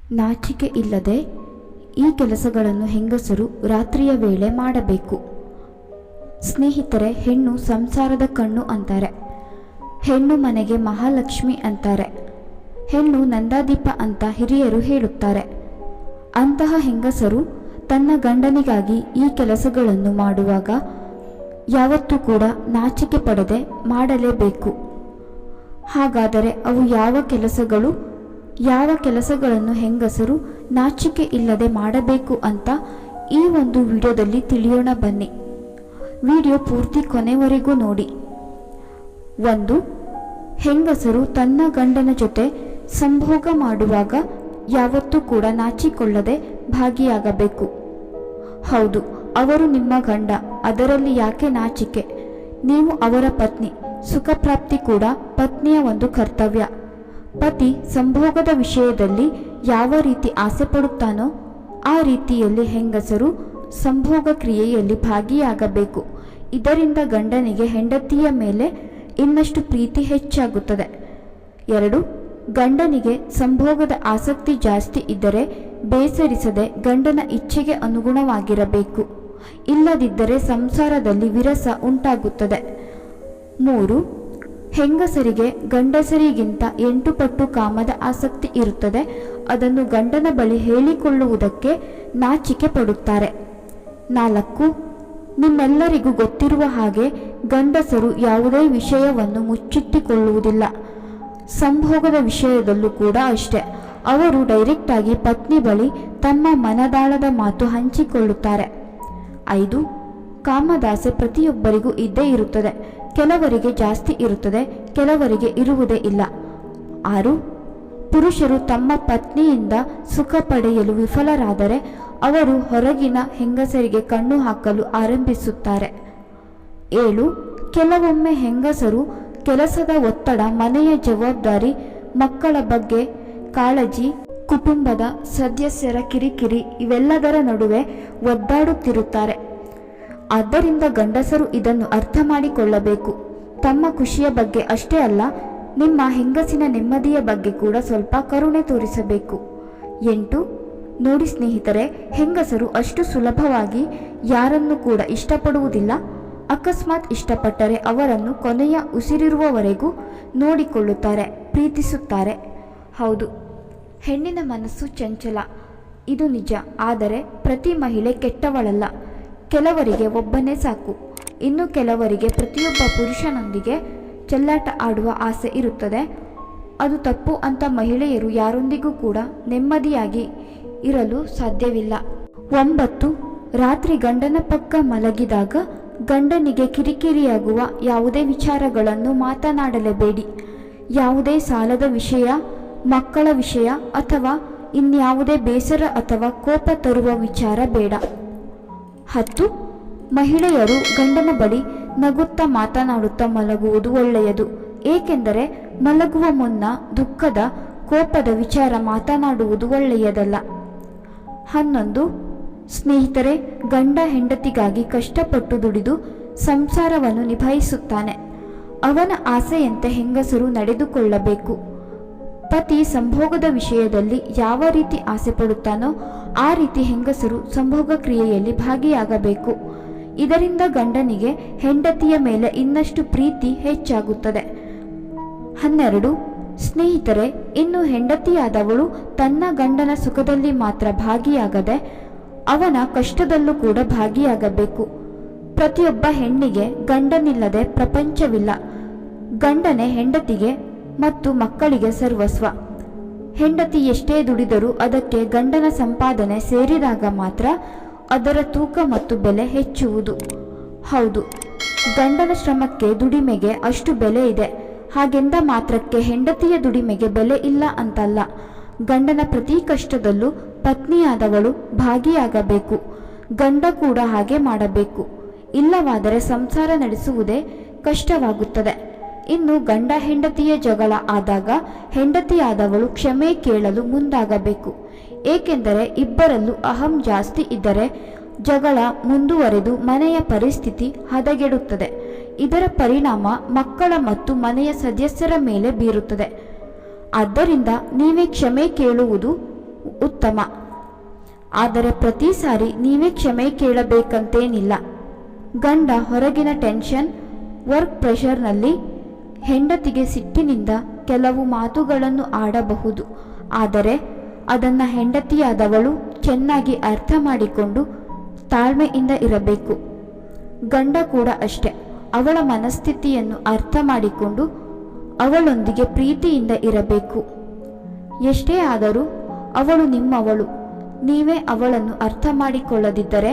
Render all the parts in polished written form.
ನಾಚಿಕೆ ಇಲ್ಲದೆ ಈ ಕೆಲಸಗಳನ್ನು ಹೆಂಗಸರು ರಾತ್ರಿಯ ವೇಳೆ ಮಾಡಬೇಕು. ಸ್ನೇಹಿತರೆ, ಹೆಣ್ಣು ಸಂಸಾರದ ಕಣ್ಣು ಅಂತಾರೆ. ಹೆಣ್ಣು ಮನೆಗೆ ಮಹಾಲಕ್ಷ್ಮಿ ಅಂತಾರೆ. ಹೆಣ್ಣು ನಂದಾದೀಪ ಅಂತ ಹಿರಿಯರು ಹೇಳುತ್ತಾರೆ. ಅಂತಹ ಹೆಂಗಸರು ತನ್ನ ಗಂಡನಿಗಾಗಿ ಈ ಕೆಲಸಗಳನ್ನು ಮಾಡುವಾಗ ಯಾವತ್ತೂ ಕೂಡ ನಾಚಿಕೆ ಪಡದೆ ಮಾಡಲೇಬೇಕು. ಹಾಗಾದರೆ ಅವು ಯಾವ ಕೆಲಸಗಳನ್ನು ಹೆಂಗಸರು ನಾಚಿಕೆ ಇಲ್ಲದೆ ಮಾಡಬೇಕು ಅಂತ ಈ ಒಂದು ವಿಡಿಯೋದಲ್ಲಿ ತಿಳಿಯೋಣ ಬನ್ನಿ. ವಿಡಿಯೋ ಪೂರ್ತಿ ಕೊನೆವರೆಗೂ ನೋಡಿ. 1. ಹೆಂಗಸರು ತನ್ನ ಗಂಡನ ಜೊತೆ ಸಂಭೋಗ ಮಾಡುವಾಗ ಯಾವತ್ತೂ ಕೂಡ ನಾಚಿಕೊಳ್ಳದೆ ಭಾಗಿಯಾಗಬೇಕು. ಹೌದು, ಅವರು ನಿಮ್ಮ ಗಂಡ, ಅದರಲ್ಲಿ ಯಾಕೆ ನಾಚಿಕೆ? ನೀವು ಅವರ ಪತ್ನಿ. ಸುಖಪ್ರಾಪ್ತಿ ಕೂಡ ಪತ್ನಿಯ ಒಂದು ಕರ್ತವ್ಯ. ಪತಿ ಸಂಭೋಗದ ವಿಷಯದಲ್ಲಿ ಯಾವ ರೀತಿ ಆಸೆ ಪಡುತ್ತಾನೋ ಆ ರೀತಿಯಲ್ಲಿ ಹೆಂಗಸರು ಸಂಭೋಗ ಕ್ರಿಯೆಯಲ್ಲಿ ಭಾಗಿಯಾಗಬೇಕು. ಇದರಿಂದ ಗಂಡನಿಗೆ ಹೆಂಡತಿಯ ಮೇಲೆ ಇನ್ನಷ್ಟು ಪ್ರೀತಿ ಹೆಚ್ಚಾಗುತ್ತದೆ. 2. ಗಂಡನಿಗೆ ಸಂಭೋಗದ ಆಸಕ್ತಿ ಜಾಸ್ತಿ ಇದ್ದರೆ ಬೇಸರಿಸದೆ ಗಂಡನ ಇಚ್ಛೆಗೆ ಅನುಗುಣವಾಗಿರಬೇಕು. ಇಲ್ಲದಿದ್ದರೆ ಸಂಸಾರದಲ್ಲಿ ವಿರಸ ಉಂಟಾಗುತ್ತದೆ. 3. ಹೆಂಗಸರಿಗೆ ಗಂಡಸರಿಗಿಂತ 8 ಪಟ್ಟು ಕಾಮದ ಆಸಕ್ತಿ ಇರುತ್ತದೆ. ಅದನ್ನು ಗಂಡನ ಬಳಿ ಹೇಳಿಕೊಳ್ಳುವುದಕ್ಕೆ ನಾಚಿಕೆ ಪಡುತ್ತಾರೆ. 4. ನಿಮ್ಮೆಲ್ಲರಿಗೂ ಗೊತ್ತಿರುವ ಹಾಗೆ ಗಂಡಸರು ಯಾವುದೇ ವಿಷಯವನ್ನು ಮುಚ್ಚಿಟ್ಟುಕೊಳ್ಳುವುದಿಲ್ಲ. ಸಂಭೋಗದ ವಿಷಯದಲ್ಲೂ ಕೂಡ ಅಷ್ಟೇ. ಅವರು ಡೈರೆಕ್ಟಾಗಿ ಪತ್ನಿ ಬಳಿ ತಮ್ಮ ಮನದಾಳದ ಮಾತು ಹಂಚಿಕೊಳ್ಳುತ್ತಾರೆ. 5. ಕಾಮದಾಸೆ ಪ್ರತಿಯೊಬ್ಬರಿಗೂ ಇದ್ದೇ ಇರುತ್ತದೆ. ಕೆಲವರಿಗೆ ಜಾಸ್ತಿ ಇರುತ್ತದೆ, ಕೆಲವರಿಗೆ ಇರುವುದೇ ಇಲ್ಲ. 6. ಪುರುಷರು ತಮ್ಮ ಪತ್ನಿಯಿಂದ ಸುಖ ಪಡೆಯಲು ವಿಫಲರಾದರೆ ಅವರು ಹೊರಗಿನ ಹೆಂಗಸರಿಗೆ ಕಣ್ಣು ಹಾಕಲು ಆರಂಭಿಸುತ್ತಾರೆ. 7. ಕೆಲವೊಮ್ಮೆ ಹೆಂಗಸರು ಕೆಲಸದ ಒತ್ತಡ, ಮನೆಯ ಜವಾಬ್ದಾರಿ, ಮಕ್ಕಳ ಬಗ್ಗೆ ಕಾಳಜಿ, ಕುಟುಂಬದ ಸದಸ್ಯರ ಕಿರಿಕಿರಿ ಇವೆಲ್ಲದರ ನಡುವೆ ಒದ್ದಾಡುತ್ತಿರುತ್ತಾರೆ. ಆದ್ದರಿಂದ ಗಂಡಸರು ಇದನ್ನು ಅರ್ಥ ಮಾಡಿಕೊಳ್ಳಬೇಕು. ತಮ್ಮ ಖುಷಿಯ ಬಗ್ಗೆ ಅಷ್ಟೇ ಅಲ್ಲ, ನಿಮ್ಮ ಹೆಂಗಸಿನ ನೆಮ್ಮದಿಯ ಬಗ್ಗೆ ಕೂಡ ಸ್ವಲ್ಪ ಕರುಣೆ ತೋರಿಸಬೇಕು. 8. ನೋಡಿ ಸ್ನೇಹಿತರೆ, ಹೆಂಗಸರು ಅಷ್ಟು ಸುಲಭವಾಗಿ ಯಾರನ್ನು ಕೂಡ ಇಷ್ಟಪಡುವುದಿಲ್ಲ. ಅಕಸ್ಮಾತ್ ಇಷ್ಟಪಟ್ಟರೆ ಅವರನ್ನು ಕೊನೆಯ ಉಸಿರಿರುವವರೆಗೂ ನೋಡಿಕೊಳ್ಳುತ್ತಾರೆ, ಪ್ರೀತಿಸುತ್ತಾರೆ. ಹೌದು, ಹೆಣ್ಣಿನ ಮನಸ್ಸು ಚಂಚಲ, ಇದು ನಿಜ. ಆದರೆ ಪ್ರತಿ ಮಹಿಳೆ ಕೆಟ್ಟವಳಲ್ಲ. ಕೆಲವರಿಗೆ ಒಬ್ಬನೇ ಸಾಕು. ಇನ್ನು ಕೆಲವರಿಗೆ ಪ್ರತಿಯೊಬ್ಬ ಪುರುಷನೊಂದಿಗೆ ಚೆಲ್ಲಾಟ ಆಡುವ ಆಸೆ ಇರುತ್ತದೆ. ಅದು ತಪ್ಪು ಅಂತ ಮಹಿಳೆಯರು ಯಾರೊಂದಿಗೂ ಕೂಡ ನೆಮ್ಮದಿಯಾಗಿ ಇರಲು ಸಾಧ್ಯವಿಲ್ಲ. 9. ರಾತ್ರಿ ಗಂಡನ ಪಕ್ಕ ಮಲಗಿದಾಗ ಗಂಡನಿಗೆ ಕಿರಿಕಿರಿಯಾಗುವ ಯಾವುದೇ ವಿಚಾರಗಳನ್ನು ಮಾತನಾಡಲೇಬೇಡಿ. ಯಾವುದೇ ಸಾಲದ ವಿಷಯ, ಮಕ್ಕಳ ವಿಷಯ ಅಥವಾ ಇನ್ಯಾವುದೇ ಬೇಸರ ಅಥವಾ ಕೋಪ ತರುವ ವಿಚಾರ ಬೇಡ. 10. ಮಹಿಳೆಯರು ಗಂಡನ ಬಳಿ ನಗುತ್ತಾ ಮಾತನಾಡುತ್ತಾ ಮಲಗುವುದು ಒಳ್ಳೆಯದು. ಏಕೆಂದರೆ ಮಲಗುವ ಮುನ್ನ ದುಃಖದ, ಕೋಪದ ವಿಚಾರ ಮಾತನಾಡುವುದು ಒಳ್ಳೆಯದಲ್ಲ. 11. ಸ್ನೇಹಿತರೆ, ಗಂಡ ಹೆಂಡತಿಗಾಗಿ ಕಷ್ಟಪಟ್ಟು ದುಡಿದು ಸಂಸಾರವನ್ನು ನಿಭಾಯಿಸುತ್ತಾನೆ. ಅವನ ಆಸೆಯಂತೆ ಹೆಂಗಸರು ನಡೆದುಕೊಳ್ಳಬೇಕು. ಪತಿ ಸಂಭೋಗದ ವಿಷಯದಲ್ಲಿ ಯಾವ ರೀತಿ ಆಸೆ ಪಡುತ್ತಾನೋ ಆ ರೀತಿ ಹೆಂಗಸರು ಸಂಭೋಗ ಕ್ರಿಯೆಯಲ್ಲಿ ಭಾಗಿಯಾಗಬೇಕು. ಇದರಿಂದ ಗಂಡನಿಗೆ ಹೆಂಡತಿಯ ಮೇಲೆ ಇನ್ನಷ್ಟು ಪ್ರೀತಿ ಹೆಚ್ಚಾಗುತ್ತದೆ. 12. ಸ್ನೇಹಿತರೆ, ಇನ್ನು ಹೆಂಡತಿಯಾದವಳು ತನ್ನ ಗಂಡನ ಸುಖದಲ್ಲಿ ಮಾತ್ರ ಭಾಗಿಯಾಗದೆ ಅವನ ಕಷ್ಟದಲ್ಲೂ ಕೂಡ ಭಾಗಿಯಾಗಬೇಕು. ಪ್ರತಿಯೊಬ್ಬ ಹೆಣ್ಣಿಗೆ ಗಂಡನಿಲ್ಲದೆ ಪ್ರಪಂಚವಿಲ್ಲ. ಗಂಡನೇ ಹೆಂಡತಿಗೆ ಮತ್ತು ಮಕ್ಕಳಿಗೆ ಸರ್ವಸ್ವ. ಹೆಂಡತಿ ಎಷ್ಟೇ ದುಡಿದರೂ ಅದಕ್ಕೆ ಗಂಡನ ಸಂಪಾದನೆ ಸೇರಿದಾಗ ಮಾತ್ರ ಅದರ ತೂಕ ಮತ್ತು ಬೆಲೆ ಹೆಚ್ಚುವುದು. ಹೌದು, ಗಂಡನ ಶ್ರಮಕ್ಕೆ, ದುಡಿಮೆಗೆ ಅಷ್ಟು ಬೆಲೆ ಇದೆ. ಹಾಗೆಂದ ಮಾತ್ರಕ್ಕೆ ಹೆಂಡತಿಯ ದುಡಿಮೆಗೆ ಬೆಲೆ ಇಲ್ಲ ಅಂತಲ್ಲ. ಗಂಡನ ಪ್ರತಿ ಕಷ್ಟದಲ್ಲೂ ಪತ್ನಿಯಾದವಳು ಭಾಗಿಯಾಗಬೇಕು. ಗಂಡ ಕೂಡ ಹಾಗೆ ಮಾಡಬೇಕು. ಇಲ್ಲವಾದರೆ ಸಂಸಾರ ನಡೆಸುವುದೇ ಕಷ್ಟವಾಗುತ್ತದೆ. ಇನ್ನು ಗಂಡ ಹೆಂಡತಿಯ ಜಗಳ ಆದಾಗ ಹೆಂಡತಿಯಾದವಳು ಕ್ಷಮೆ ಕೇಳಲು ಮುಂದಾಗಬೇಕು. ಏಕೆಂದರೆ ಇಬ್ಬರಲ್ಲೂ ಅಹಂ ಜಾಸ್ತಿ ಇದ್ದರೆ ಜಗಳ ಮುಂದುವರೆದು ಮನೆಯ ಪರಿಸ್ಥಿತಿ ಹದಗೆಡುತ್ತದೆ. ಇದರ ಪರಿಣಾಮ ಮಕ್ಕಳ ಮತ್ತು ಮನೆಯ ಸದಸ್ಯರ ಮೇಲೆ ಬೀರುತ್ತದೆ. ಆದ್ದರಿಂದ ನೀವೇ ಕ್ಷಮೆ ಕೇಳುವುದು ಉತ್ತಮ. ಆದರೆ ಪ್ರತಿ ಸಾರಿ ನೀವೇ ಕ್ಷಮೆ ಕೇಳಬೇಕಂತೇನಿಲ್ಲ. ಗಂಡ ಹೊರಗಿನ ಟೆನ್ಷನ್, ವರ್ಕ್ ಪ್ರೆಷರ್ನಲ್ಲಿ ಹೆಂಡತಿಗೆ ಸಿಟ್ಟಿನಿಂದ ಕೆಲವು ಮಾತುಗಳನ್ನು ಆಡಬಹುದು. ಆದರೆ ಅದನ್ನು ಹೆಂಡತಿಯಾದವಳು ಚೆನ್ನಾಗಿ ಅರ್ಥ ಮಾಡಿಕೊಂಡು ತಾಳ್ಮೆಯಿಂದ ಇರಬೇಕು. ಗಂಡ ಕೂಡ ಅಷ್ಟೆ, ಅವಳ ಮನಸ್ಥಿತಿಯನ್ನು ಅರ್ಥ ಮಾಡಿಕೊಂಡು ಅವಳೊಂದಿಗೆ ಪ್ರೀತಿಯಿಂದ ಇರಬೇಕು. ಎಷ್ಟೇ ಆದರೂ ಅವಳು ನಿಮ್ಮವಳು. ನೀವೇ ಅವಳನ್ನು ಅರ್ಥ ಮಾಡಿಕೊಳ್ಳದಿದ್ದರೆ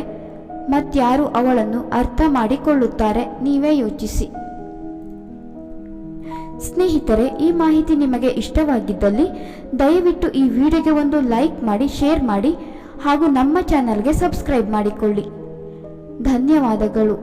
ಮತ್ಯಾರು ಅವಳನ್ನು ಅರ್ಥ ಮಾಡಿಕೊಳ್ಳುತ್ತಾರೆ? ನೀವೇ ಯೋಚಿಸಿ. ಸ್ನೇಹಿತರೆ, ಈ ಮಾಹಿತಿ ನಿಮಗೆ ಇಷ್ಟವಾಗಿದ್ದಲ್ಲಿ ದಯವಿಟ್ಟು ಈ ವಿಡಿಯೋಗೆ ಒಂದು ಲೈಕ್ ಮಾಡಿ, ಶೇರ್ ಮಾಡಿ ಹಾಗೂ ನಮ್ಮ ಚಾನಲ್ಗೆ ಸಬ್ಸ್ಕ್ರೈಬ್ ಮಾಡಿಕೊಳ್ಳಿ. ಧನ್ಯವಾದಗಳು.